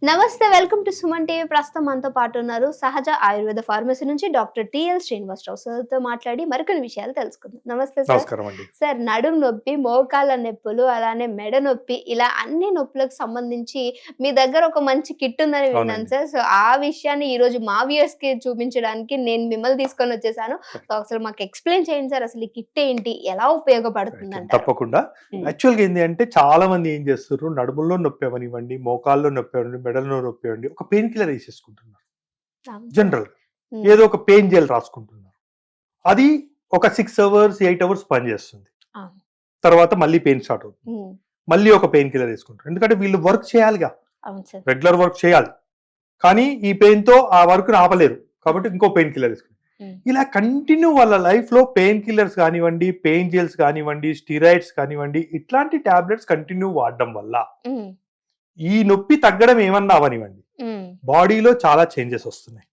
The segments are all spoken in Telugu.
నమస్తే, వెల్కమ్ టు సుమన్ టీవీ. ప్రస్తుతం మనతో పాటు ఉన్నారు సహజ ఆయుర్వేద ఫార్మసీ నుంచి డాక్టర్ టిఎల్ శ్రీనివాసరావు. సార్తో మాట్లాడి మరికొన్ని విషయాలు తెలుసుకుందాం. నమస్తే సార్. నమస్కారం అండి. సార్, నడుము నొప్పి, మోకాళ్ళ నొప్పులు, అలానే మెడ నొప్పి, ఇలా అన్ని నొప్పులకు సంబంధించి మీ దగ్గర ఒక మంచి కిట్ ఉందని విన్నాను సార్. సో ఆ విషయాన్ని ఈ రోజు మా వ్యూయర్స్ కి చూపించడానికి నేను మిమ్మల్ని తీసుకొని వచ్చేసాను. సో అసలు మాకు ఎక్స్ప్లెయిన్ చేయండి సార్, అసలు ఈ కిట్ ఏంటి, ఎలా ఉపయోగపడుతుంది అంటే? తప్పకుండా. యాక్చువల్ గా ఏంటి అంటే చాలా మంది ఏం చేస్తారు, నడుముల్లో నొప్పి అవనివ్వండి, మోకాల్లో నొప్పి అవ్వండి, మెడల్లో నొప్పి అవ్వండి, ఒక పెయిన్ కిల్లర్ వేసేసుకుంటున్నారు. జనరల్ ఏదో ఒక పెయిన్ జెల్ రాసుకుంటున్నారు. అది ఒక 6 hours 8 hours పనిచేస్తుంది. తర్వాత మళ్ళీ పెయిన్ స్టార్ట్ అవుతుంది. మళ్ళీ ఒక పెయిన్ కిల్లర్ వేసుకుంటారు. ఎందుకంటే వీళ్ళు వర్క్ చేయాలిగా, రెగ్యులర్ వర్క్ చేయాలి, కానీ ఈ పెయిన్ తో ఆ వర్క్ ఆపలేరు కాబట్టి ఇంకో పెయిన్ కిల్లర్ వేసుకుంటారు. ఇలా కంటిన్యూ వాళ్ళ లైఫ్ లో పెయిన్ కిల్లర్స్ కానివ్వండి, పెయిన్ జెల్స్ కానివ్వండి, స్టీరాయిడ్స్ కానివ్వండి, ఇట్లాంటి టాబ్లెట్స్ కంటిన్యూ వాడడం వల్ల ఈ నొప్పి తగ్గడం ఏమన్నా అవనివ్వండి, బాడీలో చాలా చేంజెస్ వస్తున్నాయి.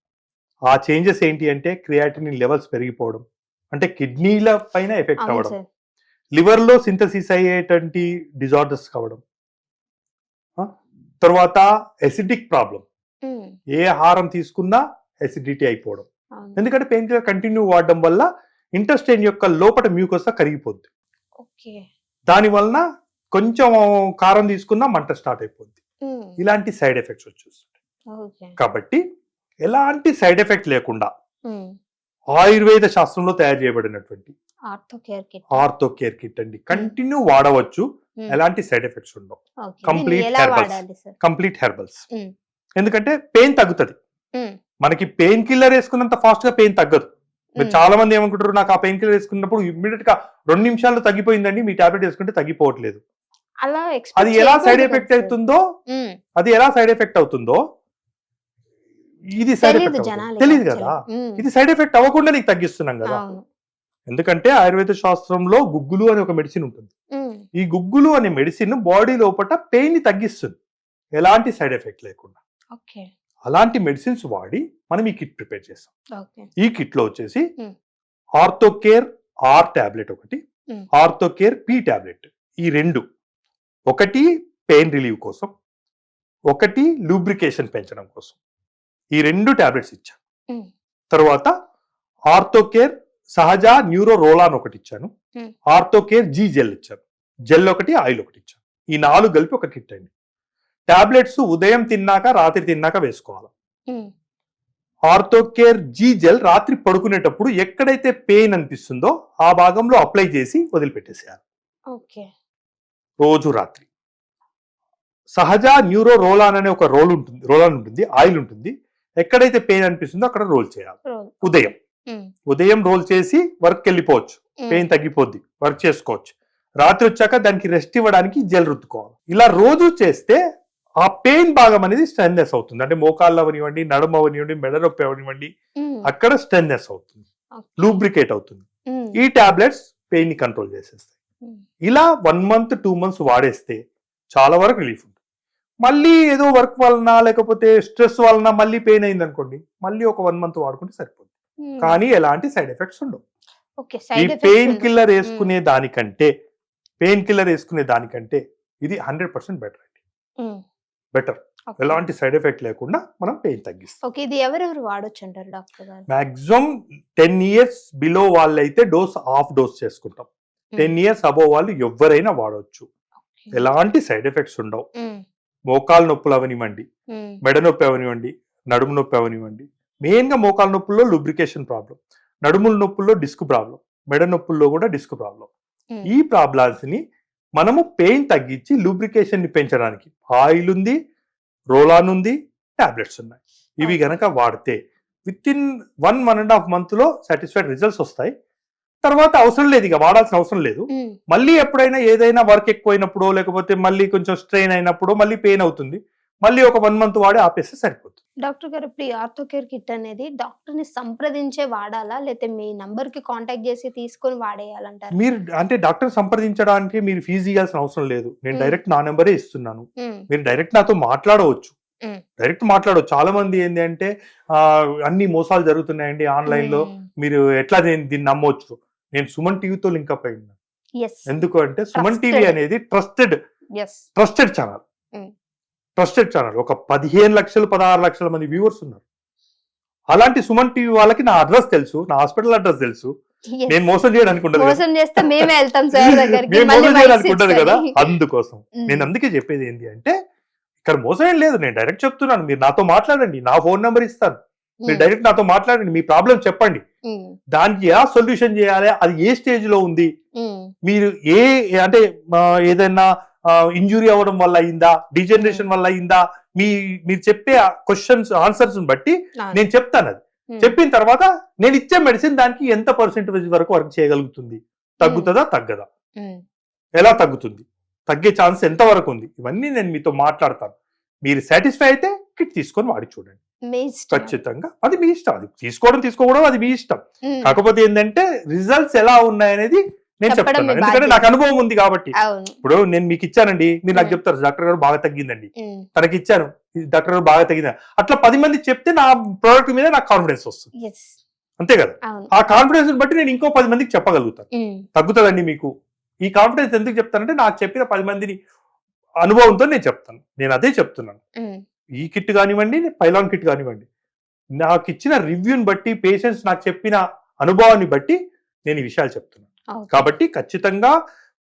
ఆ చేంజెస్ ఏంటి అంటే క్రియాటినిన్ లెవెల్స్ పెరిగిపోవడం, అంటే కిడ్నీల పైన ఎఫెక్ట్ అవ్వడం, లివర్ లో సింథసిస్ అయ్యేటువంటి డిజార్డర్స్ కావడం, తర్వాత ఎసిడిక్ ప్రాబ్లం, ఏ ఆహారం తీసుకున్నా ఎసిడిటీ అయిపోవడం. ఎందుకంటే పెయిన్ కిల్లర్ కంటిన్యూ వాడడం వల్ల ఇంటెస్టైన్ యొక్క లోపల మ్యూకస్ కరిగిపోద్ది. దాని వలన కొంచెం కారం తీసుకున్నా మంట స్టార్ట్ అయిపోద్ది. ఇలాంటి సైడ్ ఎఫెక్ట్స్ వచ్చేస్తాయి. కాబట్టి ఎలాంటి సైడ్ ఎఫెక్ట్ లేకుండా ఆయుర్వేద శాస్త్రంలో తయారు చేయబడినటువంటి ఆర్థో కేర్ కిట్ అండి. కంటిన్యూ వాడవచ్చు, ఎలాంటి సైడ్ ఎఫెక్ట్స్ ఉండవు. Complete herbals. ఎందుకంటే పెయిన్ తగ్గుతుంది. మనకి పెయిన్ కిల్లర్ వేసుకున్నంత ఫాస్ట్ గా పెయిన్ తగ్గదు. మీరు చాలా మంది ఏమనుకుంటారు, నాకు ఆ పెయిన్ కిల్లర్ వేసుకున్నప్పుడు ఇమ్మీడియట్ గా 2 నిమిషాల్లో తగ్గిపోయిందండి, మీ టాబ్లెట్ వేసుకుంటే తగ్గిపోవట్లేదు. అది ఎలా సైడ్ ఎఫెక్ట్ అవుతుందో, ఇది సైడ్ ఎఫెక్ట్ తెలియదు కదా. ఇది సైడ్ ఎఫెక్ట్ అవ్వకుండా నీకు తగ్గిస్తున్నాం కదా. ఎందుకంటే ఆయుర్వేద శాస్త్రంలో గుగ్గులు అనే ఒక మెడిసిన్ ఉంటుంది. ఈ గుగ్గులు అనే మెడిసిన్ బాడీ లోపల పెయిన్ ని తగ్గిస్తుంది, ఎలాంటి సైడ్ ఎఫెక్ట్ లేకుండా. అలాంటి మెడిసిన్స్ వాడి మనం ఈ కిట్ ప్రిపేర్ చేస్తాం. ఈ కిట్ లో వచ్చేసి ఆర్థో కేర్ ఆర్ టాబ్లెట్ ఒకటి, ఆర్థో కేర్ పి టాబ్లెట్, ఈ రెండు, ఒకటి పెయిన్ రిలీవ్ కోసం, ఒకటి లూబ్రికేషన్ పెంచడం కోసం, ఈ 2 టాబ్లెట్స్ ఇచ్చాను. తర్వాత ఆర్థో కేర్ సహజ న్యూరో రోలాన్ ఒకటి ఇచ్చాను, ఆర్థో కేర్ జీ జెల్ ఇచ్చాను, జెల్ ఒకటి, ఆయిల్ ఒకటి ఇచ్చాను. ఈ 4 కలిపి ఒక కిట్ అండి. టాబ్లెట్స్ ఉదయం తిన్నాక రాత్రి తిన్నాక వేసుకోవాలి. ఆర్థో కేర్ జీ జెల్ రాత్రి పడుకునేటప్పుడు ఎక్కడైతే పెయిన్ అనిపిస్తుందో ఆ భాగంలో అప్లై చేసి వదిలిపెట్టేసేయాలి రోజు రాత్రి. సహజ న్యూరో రోలాన్ అనే ఒక రోలాన్ ఉంటుంది, ఆయిల్ ఉంటుంది. ఎక్కడైతే పెయిన్ అనిపిస్తుందో అక్కడ రోల్ చేయాలి. ఉదయం రోల్ చేసి వర్క్ వెళ్ళిపోవచ్చు, పెయిన్ తగ్గిపోద్ది, వర్క్ చేసుకోవచ్చు. రాత్రి వచ్చాక దానికి రెస్ట్ ఇవ్వడానికి జెల్ రుద్దుకోవాలి. ఇలా రోజు చేస్తే ఆ పెయిన్ భాగం అనేది స్ట్రెంగ్నెస్ అవుతుంది. అంటే మోకాళ్ళు అవనివ్వండి, నడుము అవనివ్వండి, మెడ నొప్పి అవనివ్వండి, అక్కడ స్ట్రెంగ్నెస్ అవుతుంది, లూబ్రికేట్ అవుతుంది. ఈ టాబ్లెట్స్ పెయిన్ ని కంట్రోల్ చేసేస్తాయి. ఇలా 1 month 2 months వాడేస్తే చాలా వరకు రిలీఫ్ ఉంటుంది. మళ్ళీ ఏదో వర్క్ వలన లేకపోతే స్ట్రెస్ వలన మళ్ళీ పెయిన్ అయింది అనుకోండి, మళ్ళీ ఒక 1 month వాడుకుంటే సరిపోతుంది. కానీ ఎలాంటి సైడ్ ఎఫెక్ట్స్ ఉండవు. ఈ పెయిన్ కిల్లర్ వేసుకునే దానికంటే ఇది 100% బెటర్ అండి. బెటర్, ఎలాంటి సైడ్ ఎఫెక్ట్ లేకుండా మనం పెయిన్ తగ్గిస్తాం. ఇది ఎవరెవరు వాడొచ్చు అంటారు డాక్టర్ గారు? మాక్సిమం 10 years బిలో వాళ్ళైతే హాఫ్ డోస్ చేసుకుంటాం. 10 years అబోవ్ వాళ్ళు ఎవరైనా వాడవచ్చు, ఎలాంటి సైడ్ ఎఫెక్ట్స్ ఉండవు. మోకాలు నొప్పులు అవనివ్వండి, మెడ నొప్పి అవనివ్వండి, నడుము నొప్పి అవనివ్వండి. మెయిన్ గా మోకాలు నొప్పుల్లో లూబ్రికేషన్ ప్రాబ్లం, నడుముల నొప్పుల్లో డిస్క్ ప్రాబ్లం, మెడ నొప్పుల్లో కూడా డిస్క్ ప్రాబ్లం. ఈ ప్రాబ్లమ్స్ ని మనము పెయిన్ తగ్గించి లూబ్రికేషన్ ని పెంచడానికి ఆయిల్ ఉంది, రోలాన్ ఉంది, టాబ్లెట్స్ ఉన్నాయి. ఇవి గనక వాడితే విత్ ఇన్ 1.5 month లో సాటిస్ఫైడ్ రిజల్ట్స్ వస్తాయి. తర్వాత అవసరం లేదు, ఇక వాడాల్సిన అవసరం లేదు. మళ్ళీ ఎప్పుడైనా ఏదైనా వర్క్ ఎక్కువైనప్పుడు లేకపోతే మళ్ళీ కొంచెం స్ట్రెయిన్ అయినప్పుడు మళ్ళీ పెయిన్ అవుతుంది, మళ్ళీ ఒక 1 month వాడి ఆపేస్తే సరిపోతుంది. డాక్టర్ గారు, ఇప్పుడు ఈ ఆర్థో కేర్ కిట్ అనేది డాక్టర్ ని సంప్రదించే వాడాలా, లేకపోతే మీ నంబర్ కి కాంటాక్ట్ చేసి తీసుకొని వాడేయాలంటారు? మీరు అంటే డాక్టర్ సంప్రదించడానికి మీరు ఫీజు ఇవ్వాల్సిన అవసరం లేదు. నేను డైరెక్ట్ నా నెంబరే ఇస్తున్నాను. మీరు డైరెక్ట్ నాతో మాట్లాడవచ్చు. చాలా మంది ఏంటి అంటే అన్ని మోసాలు జరుగుతున్నాయండి ఆన్లైన్ లో, మీరు ఎట్లా దీన్ని నమ్మొచ్చు. నేను సుమన్ టీవీతో లింక్ అప్ అయింది. ఎందుకు అంటే సుమన్ టీవీ అనేది ట్రస్టెడ్ ఛానల్. Trusted channel. ఒక 15 లక్షలు 16 లక్షల మంది వ్యూవర్స్ ఉన్నారు. అలాంటి సుమన్ టీవీ వాళ్ళకి నా అడ్రస్ తెలుసు, నా హాస్పిటల్ అడ్రస్ తెలుసు. నేను మోసం చేయడానికి ఉండదు కదా. మోసం చేస్తే మేమే వెళ్తాం సార్ దగ్గరికి, నేను మళ్ళీ మోసం మైక్స్ చేయడానికి ఉండదు కదా. ఇచ్చుకొని. అందుకోసం నేను అందుకే చెప్పేది ఏంటి అంటే, ఇక్కడ మోసం ఏం లేదు. నేను డైరెక్ట్ చెప్తున్నాను, మీరు నాతో మాట్లాడండి, నా ఫోన్ నెంబర్ ఇస్తాను, మీరు డైరెక్ట్ నాతో మాట్లాడండి, మీ ప్రాబ్లం చెప్పండి, దానికి ఎలా సొల్యూషన్ చేయాలి, అది ఏ స్టేజ్ లో ఉంది, మీరు అంటే ఏదైనా ఇంజురీ అవ్వడం వల్ల అయిందా, డిజనరేషన్ వల్ల అయిందా, మీరు చెప్పే క్వశ్చన్స్ ఆన్సర్స్ బట్టి నేను చెప్తాను. అది చెప్పిన తర్వాత నేను ఇచ్చే మెడిసిన్ దానికి ఎంత పర్సెంటేజ్ వరకు వర్క్ చేయగలుగుతుంది, తగ్గుతుందా తగ్గదా, ఎలా తగ్గుతుంది, తగ్గే ఛాన్స్ ఎంత వరకు ఉంది, ఇవన్నీ నేను మీతో మాట్లాడతాను. మీరు సాటిస్ఫై అయితే కిట్ తీసుకొని వాడి చూడండి. ఖచ్చితంగా అది మీ ఇష్టం, అది తీసుకోవడం అది మీ ఇష్టం. కాకపోతే ఏంటంటే రిజల్ట్స్ ఎలా ఉన్నాయనేది నేను చెప్తాను, ఎందుకంటే నాకు అనుభవం ఉంది కాబట్టి. ఇప్పుడు నేను మీకు ఇచ్చానండి, మీరు నాకు చెప్తారు డాక్టర్ గారు బాగా తగ్గిందండి, తనకి ఇచ్చాను డాక్టర్ గారు బాగా తగ్గింది, అట్లా 10 మంది చెప్తే నా ప్రోడక్ట్ మీద నాకు కాన్ఫిడెన్స్ వస్తుంది, అంతే కదా. ఆ కాన్ఫిడెన్స్ బట్టి నేను ఇంకో 10 మందికి చెప్పగలుగుతాను తగ్గుతుందండి మీకు. ఈ కాన్ఫిడెన్స్ ఎందుకు చెప్తానంటే నాకు చెప్పిన 10 మందిని అనుభవంతో నేను చెప్తాను. నేను అదే చెప్తున్నాను. ఈ కిట్ కానివ్వండి, పైలాన్ కిట్ కానివ్వండి, నాకు ఇచ్చిన రివ్యూని బట్టి, పేషెంట్స్ నాకు చెప్పిన అనుభవాన్ని బట్టి నేను ఈ విషయాలు చెప్తున్నాను. కాబట్టి ఖచ్చితంగా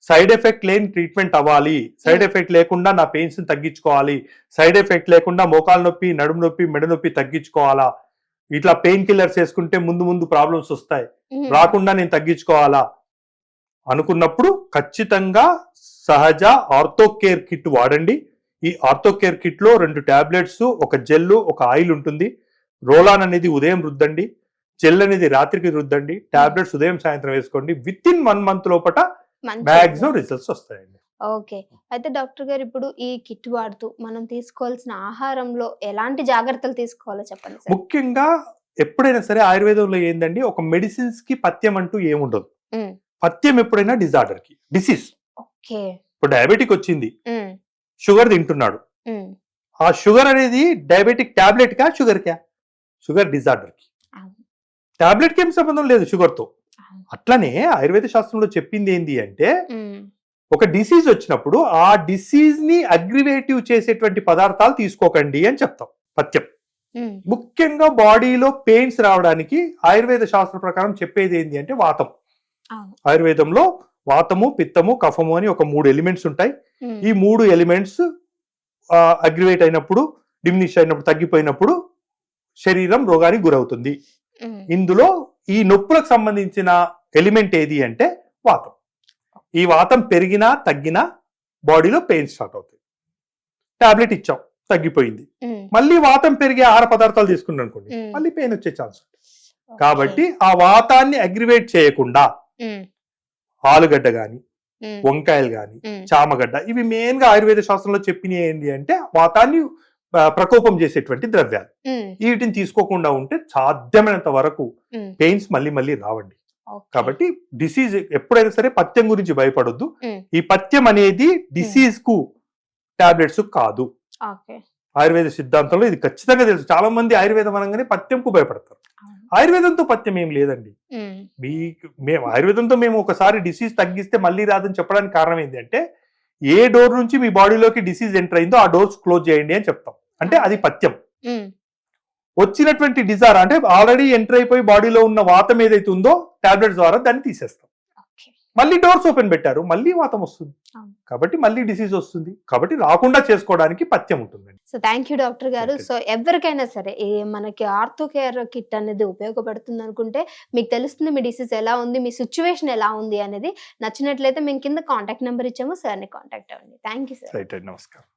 సైడ్ ఎఫెక్ట్ లేని ట్రీట్మెంట్ అవ్వాలి, సైడ్ ఎఫెక్ట్ లేకుండా నా పెయిన్స్ తగ్గించుకోవాలి, సైడ్ ఎఫెక్ట్ లేకుండా మోకాలు నొప్పి, నడుము నొప్పి, మెడ నొప్పి తగ్గించుకోవాలా, ఇట్లా పెయిన్ కిల్లర్స్ వేసుకుంటే ముందు ప్రాబ్లమ్స్ వస్తాయి, రాకుండా నేను తగ్గించుకోవాలా అనుకున్నప్పుడు ఖచ్చితంగా సహజ ఆర్థోకేర్ కిట్ వాడండి. ఈ ఆర్థోకేర్ కిట్ లో 2 టాబ్లెట్స్, ఒక జెల్, ఒక ఆయిల్ ఉంటుంది. రోలాన్ అనేది ఉదయం రుద్దండి, జెల్ అనేది రాత్రికి రుద్దండి, టాబ్లెట్స్ ఉదయం సాయంత్రం వేసుకోండి. విత్ ఇన్ 1 మంత్ లోపల మాక్సిమం రిజల్ట్స్ వస్తాయండి. ఓకే, అయితే డాక్టర్ గారు ఇప్పుడు ఈ కిట్ వాడుతూ మనం తీసుకోవాల్సిన ఆహారంలో ఎలాంటి జాగ్రత్తలు తీసుకోవాలో చెప్పండి. ముఖ్యంగా ఎప్పుడైనా సరే ఆయుర్వేదంలో ఏందండి, ఒక మెడిసిన్స్ కి పథ్యం అంటూ ఏముండదు. పథ్యం ఎప్పుడైనా డిజార్డర్ కి, డిసీజ్. ఇప్పుడు డయాబెటిక్ వచ్చింది, షుగర్ తింటున్నాడు, ఆ షుగర్ అనేది డయాబెటిక్ టాబ్లెట్ కా, షుగర్ కా? షుగర్ డిజార్డర్ కి. టాబ్లెట్ కి ఏం సంబంధం లేదు షుగర్ తో. అట్లనే ఆయుర్వేద శాస్త్రంలో చెప్పింది ఏంటి అంటే, ఒక డిసీజ్ వచ్చినప్పుడు ఆ డిసీజ్ ని అగ్రివేటివ్ చేసేటువంటి పదార్థాలు తీసుకోకండి అని చెప్తాం పథ్యం. ముఖ్యంగా బాడీలో పెయిన్స్ రావడానికి ఆయుర్వేద శాస్త్ర ప్రకారం చెప్పేది ఏంటి అంటే వాతం. ఆయుర్వేదంలో వాతము, పిత్తము, కఫము అని ఒక 3 ఎలిమెంట్స్ ఉంటాయి. ఈ 3 ఎలిమెంట్స్ అగ్రివేట్ అయినప్పుడు, డిమినిష్ అయినప్పుడు, తగ్గిపోయినప్పుడు శరీరం రోగానికి గురవుతుంది. ఇందులో ఈ నొప్పులకు సంబంధించిన ఎలిమెంట్ ఏది అంటే వాతం. ఈ వాతం పెరిగినా తగ్గినా బాడీలో పెయిన్ స్టార్ట్ అవుతుంది. టాబ్లెట్ ఇచ్చాం, తగ్గిపోయింది, మళ్ళీ వాతం పెరిగే ఆహార పదార్థాలు తీసుకున్నాం అనుకోండి, మళ్ళీ పెయిన్ వచ్చే ఛాన్స్ ఉంటుంది. కాబట్టి ఆ వాతాన్ని అగ్రివేట్ చేయకుండా ఆలుగడ్డ గాని, వంకాయలు గాని, చామగడ్డ, ఇవి మెయిన్ గా ఆయుర్వేద శాస్త్రంలో చెప్పినవి ఏంటి అంటే వాతాన్ని ప్రకోపం చేసేటువంటి ద్రవ్యాలు. వీటిని తీసుకోకుండా ఉంటే సాధ్యమైనంత వరకు పెయిన్స్ మళ్ళీ రావండి. కాబట్టి డిసీజ్ ఎప్పుడైనా సరే పథ్యం గురించి భయపడొద్దు. ఈ పథ్యం అనేది డిసీజ్ కు, టాబ్లెట్స్ కాదు. ఆయుర్వేద సిద్ధాంతంలో ఇది ఖచ్చితంగా తెలుసు. చాలా మంది ఆయుర్వేదం అనగానే పథ్యంకు భయపడతారు. ఆయుర్వేదంతో పథ్యం ఏం లేదండి. ఆయుర్వేదంతో మేము ఒకసారి డిసీజ్ తగ్గిస్తే మళ్ళీ రాదని చెప్పడానికి కారణం ఏంటి అంటే, ఏ డోర్ నుంచి మీ బాడీలోకి డిసీజ్ ఎంటర్ అయిందో ఆ డోర్స్ క్లోజ్ చేయండి అని చెప్తాం. అంటే అది పథ్యం. వచ్చినటువంటి డిజార్ అంటే ఆల్రెడీ ఎంటర్ అయిపోయి బాడీలో ఉన్న వాతం ఏదైతే ఉందో టాబ్లెట్స్ ద్వారా దాన్ని తీసేస్తాం. మళ్ళీ డోర్స్ ఓపెన్ పెట్టారు, మళ్ళీ వాతం వస్తుంది, కాబట్టి మళ్ళీ డిసీజ్ వస్తుంది. కాబట్టి రాకుండా చేసుకోవడానికి పథ్యం ఉంటుందండి. సో థ్యాంక్ యూ డాక్టర్ గారు. సో ఎవరికైనా సరే మనకి ఆర్థోకేర్ కిట్ అనేది ఉపయోగపడుతుంది అనుకుంటే, మీకు తెలుస్తుంది మీ డిసీజ్ ఎలా ఉంది, మీ సిచ్యువేషన్ ఎలా ఉంది అనేది. నచ్చినట్లయితే మేము కింద కాంటాక్ట్ నెంబర్ ఇచ్చాము, సార్ని కాంటాక్ట్ అవ్వండి. Thank you sir. రైట్, నమస్కారం.